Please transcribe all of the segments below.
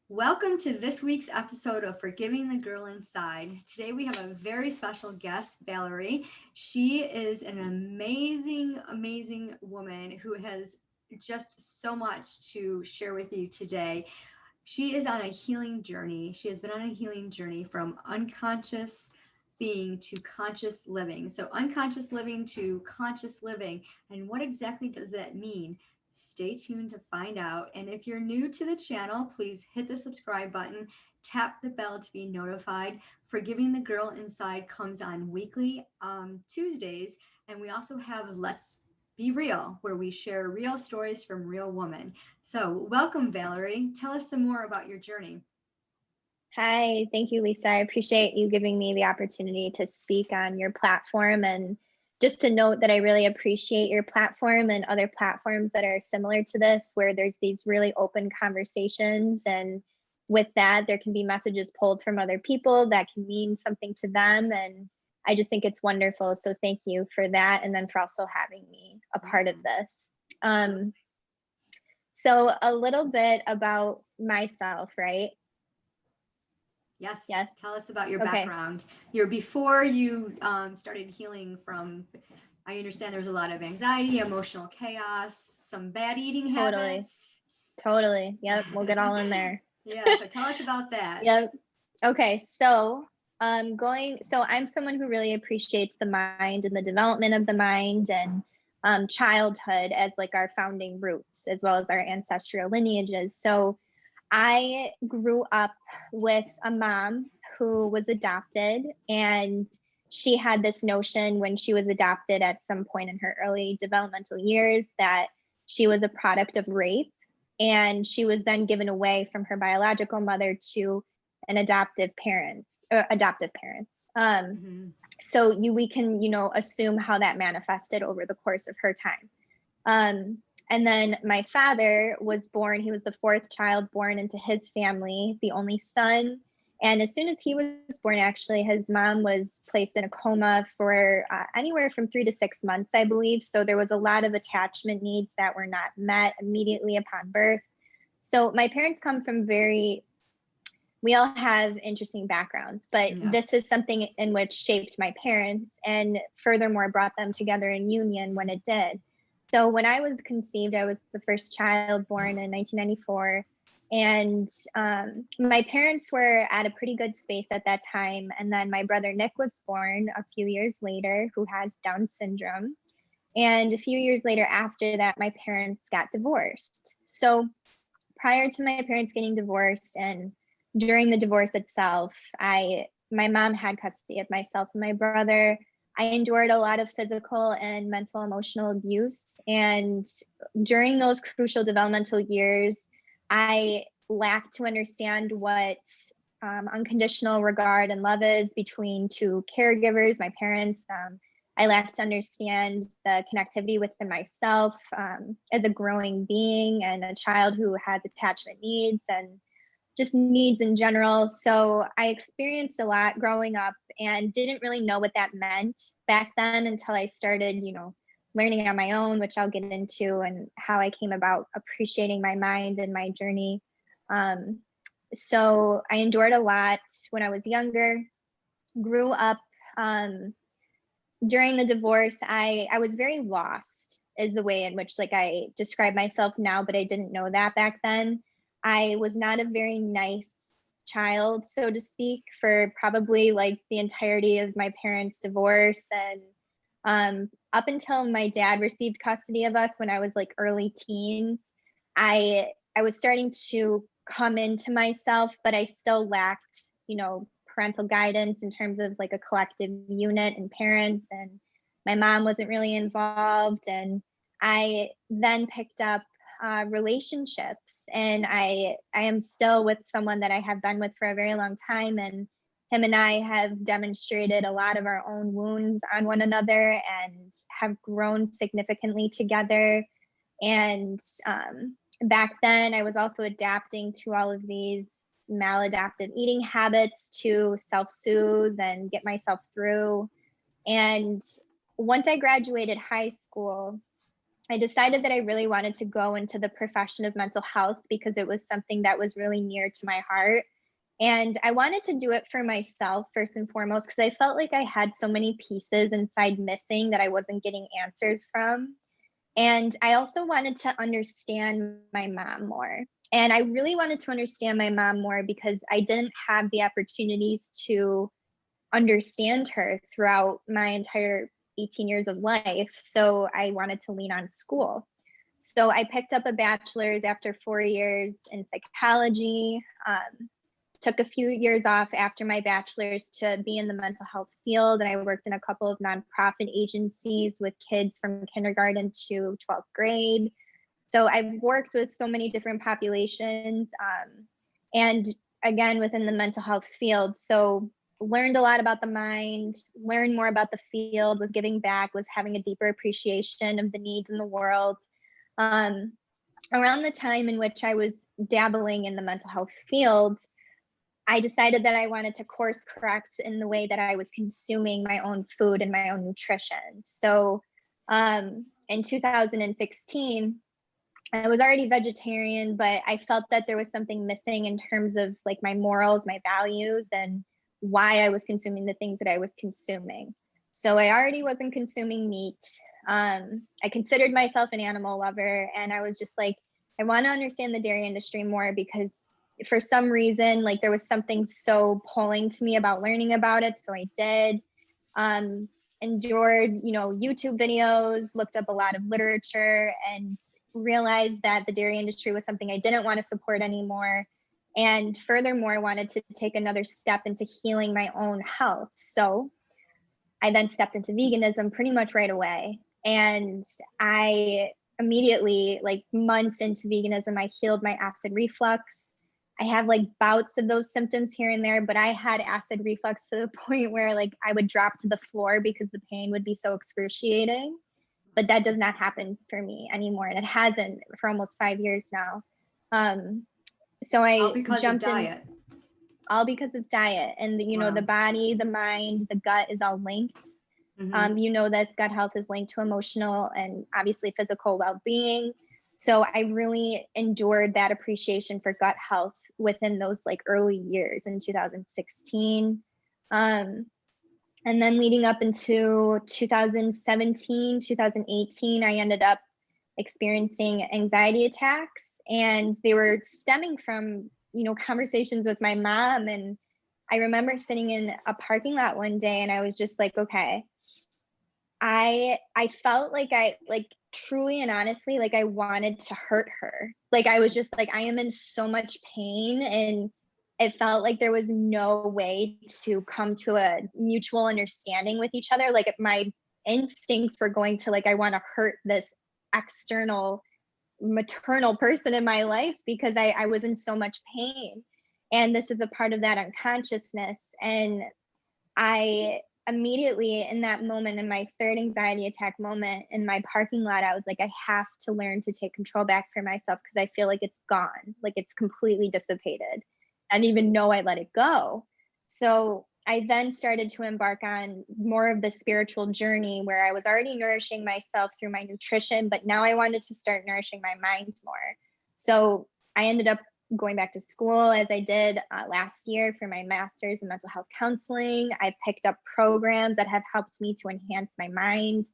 Welcome to this week's episode of Forgiving the Girl Inside. Today we have a very special guest, Valerie. She is an amazing woman who has just so much to share with you today. She is on a healing journey. She has been on a healing journey from unconscious being to conscious living. So, unconscious living to conscious living. And what exactly does that mean? Stay tuned to find out. And if you're new to the channel, please hit the subscribe button, tap the bell to be notified. Forgiving the Girl Inside comes on weekly Tuesdays. And we also have Let's Be Real, where we share real stories from real women. So, welcome, Valerie. Tell us some more about your journey. Hi, thank you, Lisa. I appreciate you giving me the opportunity to speak on your platform. And just to note that I really appreciate your platform and other platforms that are similar to this, where there's these really open conversations. And with that, there can be messages pulled from other people that can mean something to them. And I just think it's wonderful. So thank you for that. And then for also having me a part of this. So a little bit about myself, right? Yes. Yes. Tell us about your background. Before you started healing from, I understand there was a lot of anxiety, emotional chaos, some bad eating habits. Totally. Yep. We'll get all in there. Yeah. So tell us about that. Yep. Okay. So I'm someone who really appreciates the mind and the development of the mind and childhood as like our founding roots, as well as our ancestral lineages. So I grew up with a mom who was adopted, and she had this notion when she was adopted at some point in her early developmental years that she was a product of rape, and she was then given away from her biological mother to an adoptive parents. So we can, assume how that manifested over the course of her time. And then my father was born, he was the fourth child born into his family, the only son. And as soon as he was born, actually, his mom was placed in a coma for anywhere from 3 to 6 months, I believe. So there was a lot of attachment needs that were not met immediately upon birth. So my parents come from we all have interesting backgrounds, but This is something in which shaped my parents and furthermore brought them together in union when it did. So when I was conceived, I was the first child born in 1994. And my parents were at a pretty good space at that time. And then my brother Nick was born a few years later, who has Down syndrome. And a few years later after that, my parents got divorced. So prior to my parents getting divorced and during the divorce itself, my mom had custody of myself and my brother. I endured a lot of physical and mental emotional abuse. And during those crucial developmental years, I lacked to understand what unconditional regard and love is between two caregivers, my parents. I lacked to understand the connectivity within myself as a growing being and a child who has attachment needs and just needs in general. So I experienced a lot growing up and didn't really know what that meant back then until I started, learning on my own, which I'll get into, and how I came about appreciating my mind and my journey. So I endured a lot when I was younger, grew up. During the divorce, I was very lost, is the way in which I describe myself now, but I didn't know that back then. I was not a very nice child, so to speak, for probably the entirety of my parents' divorce. And up until my dad received custody of us when I was early teens, I was starting to come into myself, but I still lacked, parental guidance in terms of a collective unit and parents. And my mom wasn't really involved. And I then picked up relationships, and I am still with someone that I have been with for a very long time, and him and I have demonstrated a lot of our own wounds on one another and have grown significantly together. And back then I was also adapting to all of these maladaptive eating habits to self-soothe and get myself through. And once I graduated high school, I decided that I really wanted to go into the profession of mental health because it was something that was really near to my heart. And I wanted to do it for myself first and foremost because I felt like I had so many pieces inside missing that I wasn't getting answers from. And I also wanted to understand my mom more. And I really wanted to understand my mom more because I didn't have the opportunities to understand her throughout my entire 18 years of life. So I wanted to lean on school. So I picked up a bachelor's after 4 years in psychology. Took a few years off after my bachelor's to be in the mental health field. And I worked in a couple of nonprofit agencies with kids from kindergarten to 12th grade. So I've worked with so many different populations, and again, within the mental health field. So learned a lot about the mind, learned more about the field, was giving back, was having a deeper appreciation of the needs in the world. Um, Around the time in which I was dabbling in the mental health field, I decided that I wanted to course correct in the way that I was consuming my own food and my own nutrition. So in 2016, I was already vegetarian, but I felt that there was something missing in terms of like my morals, my values, and why I was consuming the things that I was consuming. So I already wasn't consuming meat. I considered myself an animal lover, and I was just like, I want to understand the dairy industry more because for some reason, like there was something so pulling to me about learning about it. So I did. Endured, YouTube videos, looked up a lot of literature, and realized that the dairy industry was something I didn't want to support anymore. And furthermore, I wanted to take another step into healing my own health. So I then stepped into veganism pretty much right away. And I immediately, like months into veganism, I healed my acid reflux. I have like bouts of those symptoms here and there, but I had acid reflux to the point where like I would drop to the floor because the pain would be so excruciating. But that does not happen for me anymore. And it hasn't for almost 5 years now. So All I because of jumped in diet. all because of diet and Wow. the body, the mind, the gut is all linked. This gut health is linked to emotional and obviously physical well-being. So I really endured that appreciation for gut health within those like early years in 2016. And then leading up into 2017, 2018, I ended up experiencing anxiety attacks, and they were stemming from, conversations with my mom. And I remember sitting in a parking lot one day and I was just like, okay, I felt like I like truly and honestly like I wanted to hurt her. Like I was just like I am in so much pain, and it felt like there was no way to come to a mutual understanding with each other. Like my instincts were going to like I want to hurt this external maternal person in my life because I was in so much pain. And this is a part of that unconsciousness. And I immediately in that moment, in my third anxiety attack moment in my parking lot, I was like, I have to learn to take control back for myself because I feel like it's gone, like it's completely dissipated. I didn't even know I let it go. So I then started to embark on more of the spiritual journey where I was already nourishing myself through my nutrition, but now I wanted to start nourishing my mind more. So I ended up going back to school as I did last year for my master's in mental health counseling. I picked up programs that have helped me to enhance my mind,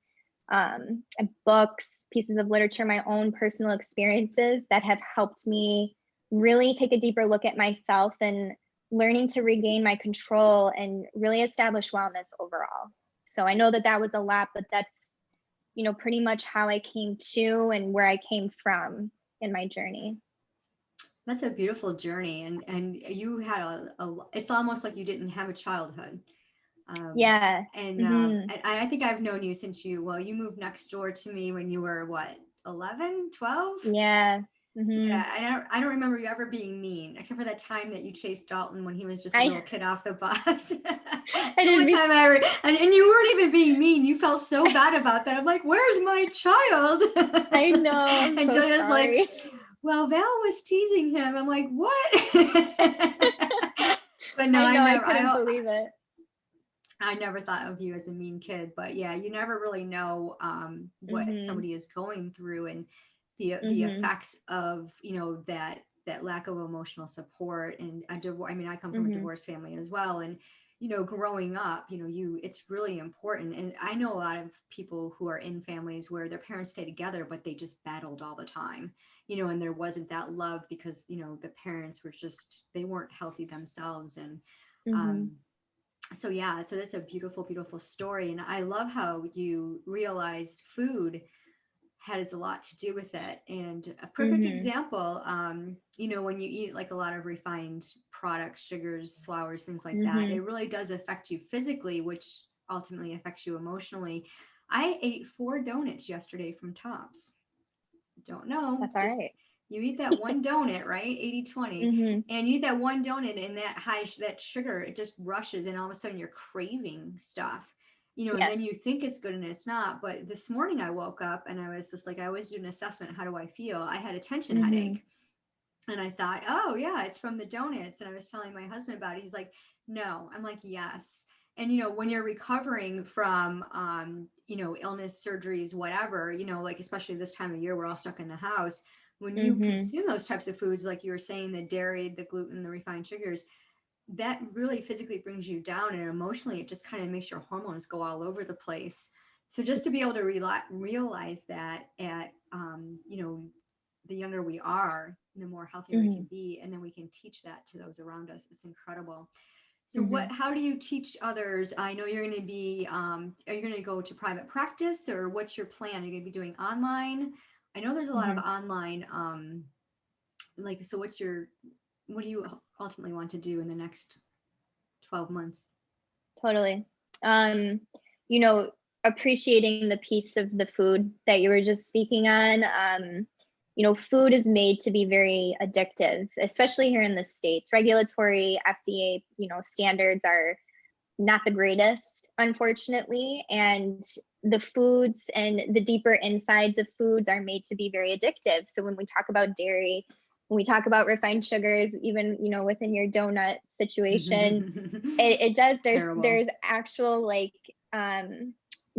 books, pieces of literature, my own personal experiences that have helped me really take a deeper look at myself and learning to regain my control and really establish wellness overall. So I know that that was a lot, but that's, pretty much how I came to and where I came from in my journey. That's a beautiful journey, and you had it's almost like you didn't have a childhood. Yeah. And I think I've known you since you moved next door to me when you were what, 11, 12? Yeah. Yeah, I don't remember you ever being mean, except for that time that you chased Dalton when he was just a I little kid off the bus. That's I the didn't only be time I ever, and you weren't even being mean. You felt so bad about that. I'm like, where's my child? I know. I'm And so Julia's like, sorry. well, Val was teasing him. I'm like, what? But no, I I know. I never. couldn't believe it. I never thought of you as a mean kid, but yeah, you never really know what Mhm. somebody is going through, and the Mhm. effects of, that lack of emotional support. And a divorce, I mean, I come from a Mhm. divorced family as well, and growing up, it's really important. And I know a lot of people who are in families where their parents stay together, but they just battled all the time, and there wasn't that love because the parents were just, they weren't healthy themselves. And Mhm. um so yeah, so that's a beautiful, beautiful story. And I love how you realized food has a lot to do with it. And a perfect Mhm. example, when you eat like a lot of refined products, sugars, flours, things like that, Mhm. it really does affect you physically, which ultimately affects you emotionally. I ate 4 donuts yesterday from Tops. Don't know, That's all just right. you eat that one donut, right? 80/20, Mhm. and you eat that one donut, and that that sugar, it just rushes, and all of a sudden you're craving stuff, and Yes. then you think it's good and it's not. But this morning I woke up and I was just like, I always do an assessment. How do I feel? I had a tension Mhm. headache. And I thought, oh yeah, it's from the donuts. And I was telling my husband about it. He's like, no. I'm like, yes. And when you're recovering from illness, surgeries, whatever, like especially this time of year, we're all stuck in the house. When you Mhm. consume those types of foods, like you were saying, the dairy, the gluten, the refined sugars, that really physically brings you down, and emotionally it just kind of makes your hormones go all over the place. So just to be able to realize that at the younger we are, the more healthier we can Mhm. be, and then we can teach that to those around us. It's incredible. So Mhm. how do you teach others? I know you're going to be are you going to go to private practice, or what's your plan? Are you going to be doing online? I know there's a lot of Mhm. online like, so what do you ultimately want to do in the next 12 months? Totally. Um, you know, appreciating the piece of the food that you were just speaking on. Food is made to be very addictive, especially here in the States. Regulatory FDA, standards are not the greatest, unfortunately. And the foods and the deeper insides of foods are made to be very addictive. So when we talk about dairy, when we talk about refined sugars, even, within your donut situation, it does, It's terrible. there's actual like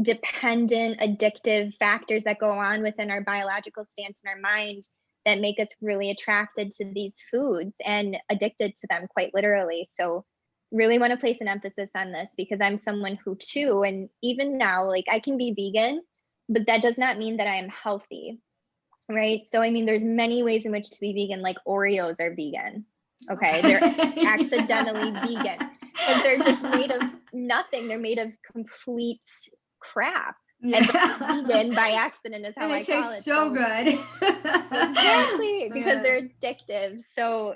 dependent addictive factors that go on within our biological stance in our mind that make us really attracted to these foods and addicted to them quite literally. So really want to place an emphasis on this because I'm someone who too, and even now, like I can be vegan, but that does not mean that I am healthy, right? So I mean, there's many ways in which to be vegan, like Oreos are vegan. Okay, they're accidentally vegan because they're just made of nothing. They're made of complete crap. And but they're Yeah. vegan by accident is And how they I call taste it. so So good. exactly, because Yeah. they're addictive. So,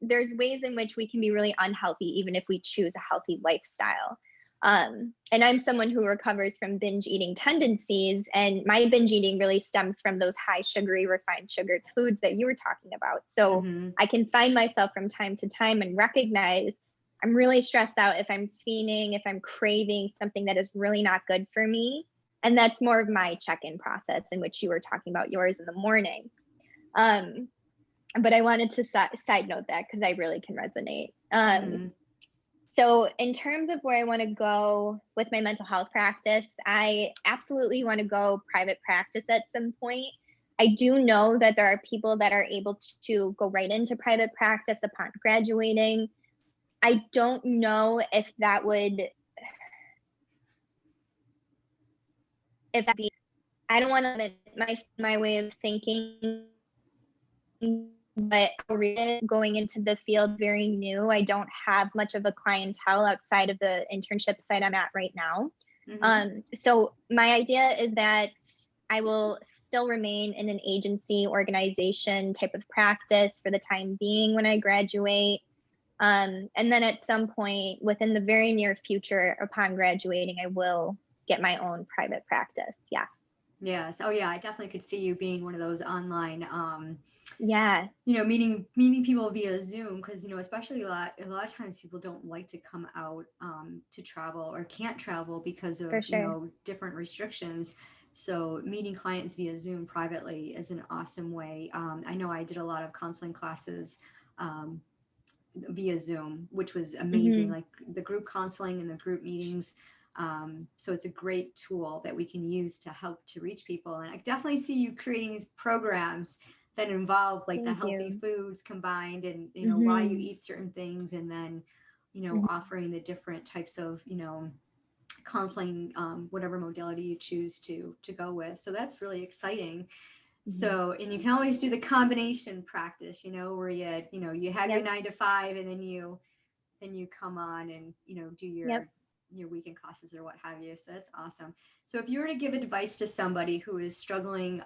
there's ways in which we can be really unhealthy, even if we choose a healthy lifestyle. And I'm someone who recovers from binge eating tendencies, and my binge eating really stems from those high sugary, refined sugared foods that you were talking about. So Hmm. I can find myself from time to time and recognize I'm really stressed out if I'm fiending, if I'm craving something that is really not good for me. And that's more of my check-in process in which you were talking about yours in the morning. um, but I wanted to side note that because I really can resonate. Hmm. So in terms of where I want to go with my mental health practice, I absolutely want to go private practice at some point. I do know that there are people that are able to go right into private practice upon graduating. I don't know if that would, if that be, I don't want to limit my way of thinking, but going into the field very new. I don't have much of a clientele outside of the internship site I'm at right now. Hmm. So my idea is that I will still remain in an agency organization type of practice for the time being when I graduate. And then at some point within the very near future, upon graduating, I will get my own private practice. Yes. Yes. Oh yeah, I definitely could see you being one of those online Yeah, meeting people via Zoom, because especially a lot of times people don't like to come out to travel, or can't travel because for of sure. different restrictions. So meeting clients via Zoom privately is an awesome way. I know I did a lot of counseling classes, um, via Zoom, which was amazing, Hmm. like the group counseling and the group meetings. So it's a great tool that we can use to help to reach people. And I definitely see you creating these programs that involve like the Thank healthy you. foods combined, and why you Hmm. eat certain things, and then Hmm. offering the different types of counseling, whatever modality you choose to go with. So that's really exciting. Hmm. So, and you can always do the combination practice, where you have your Yep. 9 to 5, and then you come on and do Yep. your weekend classes or what have you. So that's awesome. So if you were to give advice to somebody who is struggling,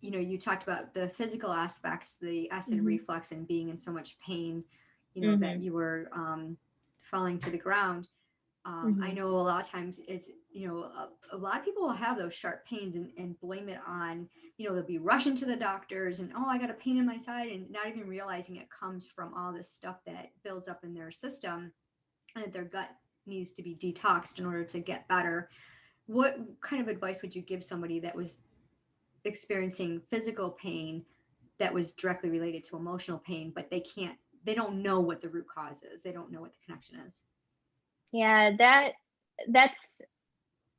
you talked about the physical aspects, the acid Hmm. reflux and being in so much pain, that Hmm. you were falling to the ground. I Hmm. know a lot of times it's, a lot of people will have those sharp pains and blame it on, they'll be rushing to the doctors and, oh, I got a pain in my side, and not even realizing it comes from all this stuff that builds up in their system, and that their gut needs to be detoxed in order to get better. What kind of advice would you give somebody that was experiencing physical pain that was directly related to emotional pain, but they don't know what the root cause is? They don't know what the connection is. Yeah, that's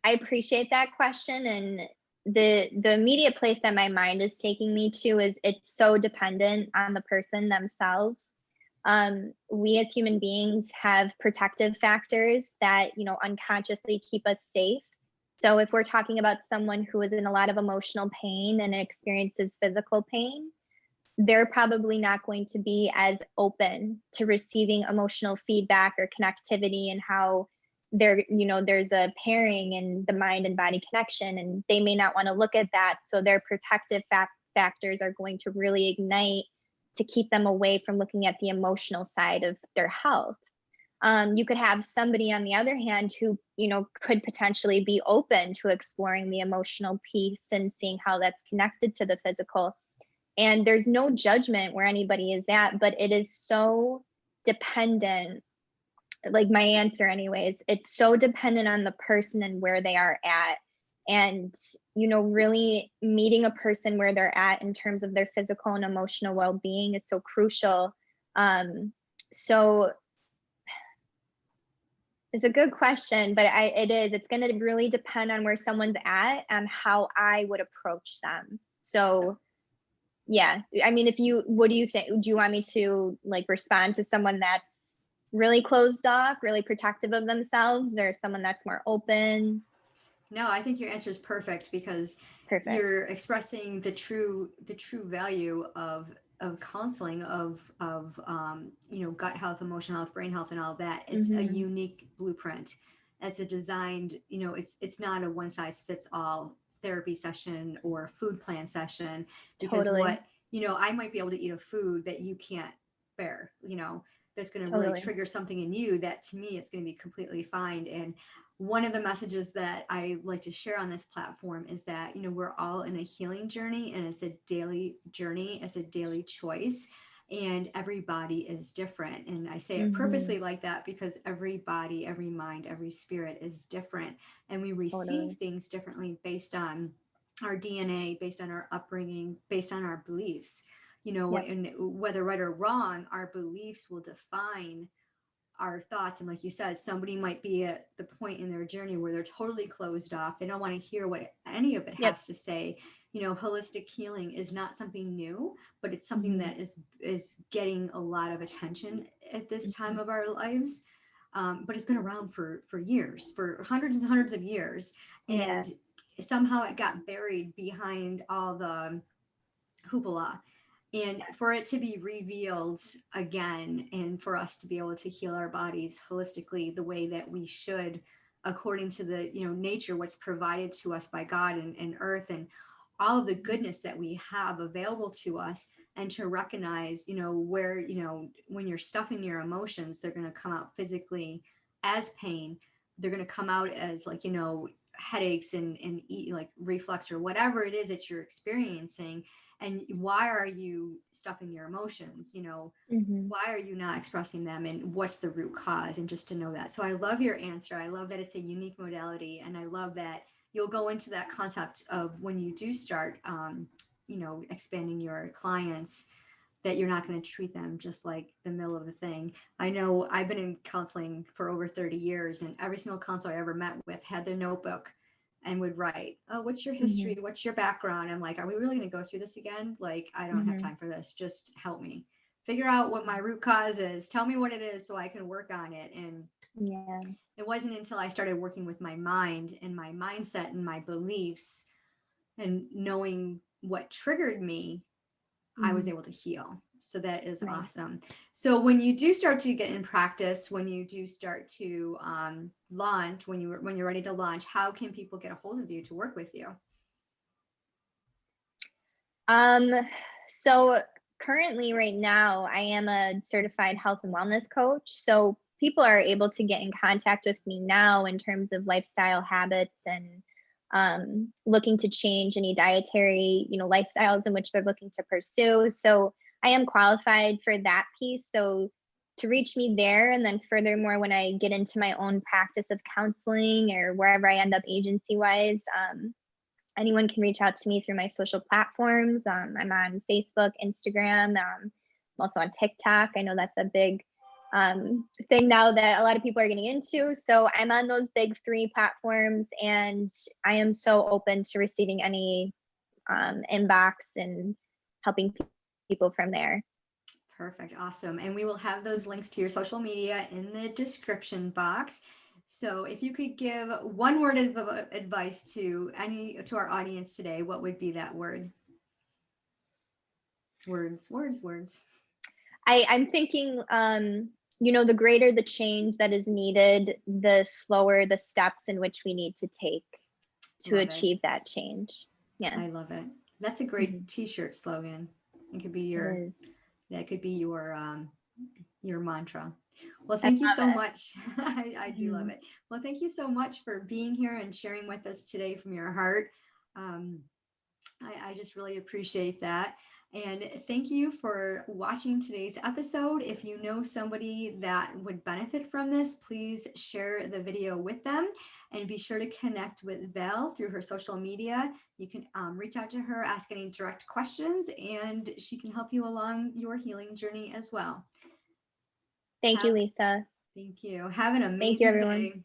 I appreciate that question. And the immediate place that my mind is taking me to is it's so dependent on the person themselves. We as human beings have protective factors that, unconsciously keep us safe. So if we're talking about someone who is in a lot of emotional pain and experiences physical pain, they're probably not going to be as open to receiving emotional feedback or connectivity, and how there's a pairing in the mind and body connection, and they may not want to look at that. So their protective factors are going to really ignite to keep them away from looking at the emotional side of their health. You could have somebody on the other hand who, could potentially be open to exploring the emotional piece and seeing how that's connected to the physical. And there's no judgment where anybody is at, but it is so dependent. Like my answer anyways, it's so dependent on the person and where they are at. And really meeting a person where they're at in terms of their physical and emotional well-being is so crucial. So it's a good question, but it's going to really depend on where someone's at and how I would approach them. So So yeah, I mean, what do you think? Do you want me to like respond to someone that's really closed off, really protective of themselves, or someone that's more open? no, I think your answer is perfect, because Perfect. you're expressing the true value of counseling, of gut health, emotional health, brain health, and all that. It's a Mm-hmm. unique blueprint. As a designed, it's not a one size fits all therapy session or food plan session, because Totally. I might be able to eat a food that you can't bear, that's going to really Totally. trigger something in you that to me it's going to be completely fine. And one of the messages that I like to share on this platform is that, we're all in a healing journey, and it's a daily journey, it's a daily choice. And every body is different. And I say it Mm-hmm. purposely like that because every body, every mind, every spirit is different. And we receive Totally. things differently based on our DNA, based on our upbringing, based on our beliefs. Yep. And whether right or wrong, our beliefs will define our thoughts. And like you said, somebody might be at the point in their journey where they're totally closed off. They don't want to hear what any of it Yep. has to say. Holistic healing is not something new, but it's something Mm-hmm. that is getting a lot of attention at this time Mm-hmm. of our lives. But it's been around for years, for hundreds and hundreds of years. Yeah. And somehow it got buried behind all the hoopla, and for it to be revealed again, and for us to be able to heal our bodies holistically the way that we should, according to the nature, what's provided to us by God and earth, and all of the goodness that we have available to us. And to recognize where when you're stuffing your emotions, they're going to come out physically as pain. They're going to come out as like headaches and eat like reflux or whatever it is that you're experiencing. And why are you stuffing your emotions? Mm-hmm. Why are you not expressing them, and what's the root cause? And just to know that. So I love your answer. I love that it's a unique modality, and I love that you'll go into that concept of when you do start expanding your clients, that you're not going to treat them just like the middle of a thing. I know I've been in counseling for over 30 years, and every single counselor I ever met with had their notebook and would write, "Oh, what's your history? Mhm. What's your background?" I'm like, "Are we really going to go through this again? Like, I don't have Mhm. time for this. Just help me figure out what my root cause is. Tell me what it is so I can work on it." And Yeah. it wasn't until I started working with my mind and my mindset and my beliefs and knowing what triggered me, I was Mhm. able to heal. So that is Nice. awesome. So when you do start to get in practice, when you do start to launch, when you're ready to launch, how can people get a hold of you to work with you? Um, so currently right now I am a certified health and wellness coach. So people are able to get in contact with me now in terms of lifestyle habits and looking to change any dietary, lifestyles in which they're looking to pursue. So I am qualified for that piece. So to reach me there, and then furthermore, when I get into my own practice of counseling or wherever I end up agency wise, anyone can reach out to me through my social platforms. I'm on Facebook, Instagram. I'm also on TikTok. I know that's a big thing now that a lot of people are getting into. So I'm on those big three platforms, and I am so open to receiving any inbox and helping people from there. Perfect. Awesome. And we will have those links to your social media in the description box. So if you could give one word of advice to our audience today, what would be that word? Words. I'm thinking, the greater the change that is needed, the slower the steps in which we need to take to Love it. achieve that change. Yeah. I love it. That's a Hmm. great t-shirt slogan. It could be It your is. that could be your mantra. Well, I thank you so love much. I it. do love Mhm. it. Well, thank you so much for being here and sharing with us today from your heart. Um, I just really appreciate that. And thank you for watching today's episode. If you know somebody that would benefit from this, please share the video with them and be sure to connect with Val through her social media. You can reach out to her, ask any direct questions, and she can help you along your healing journey as well. Thank you, Have Lisa. Thank you. Have an Thank you, amazing everyone. day.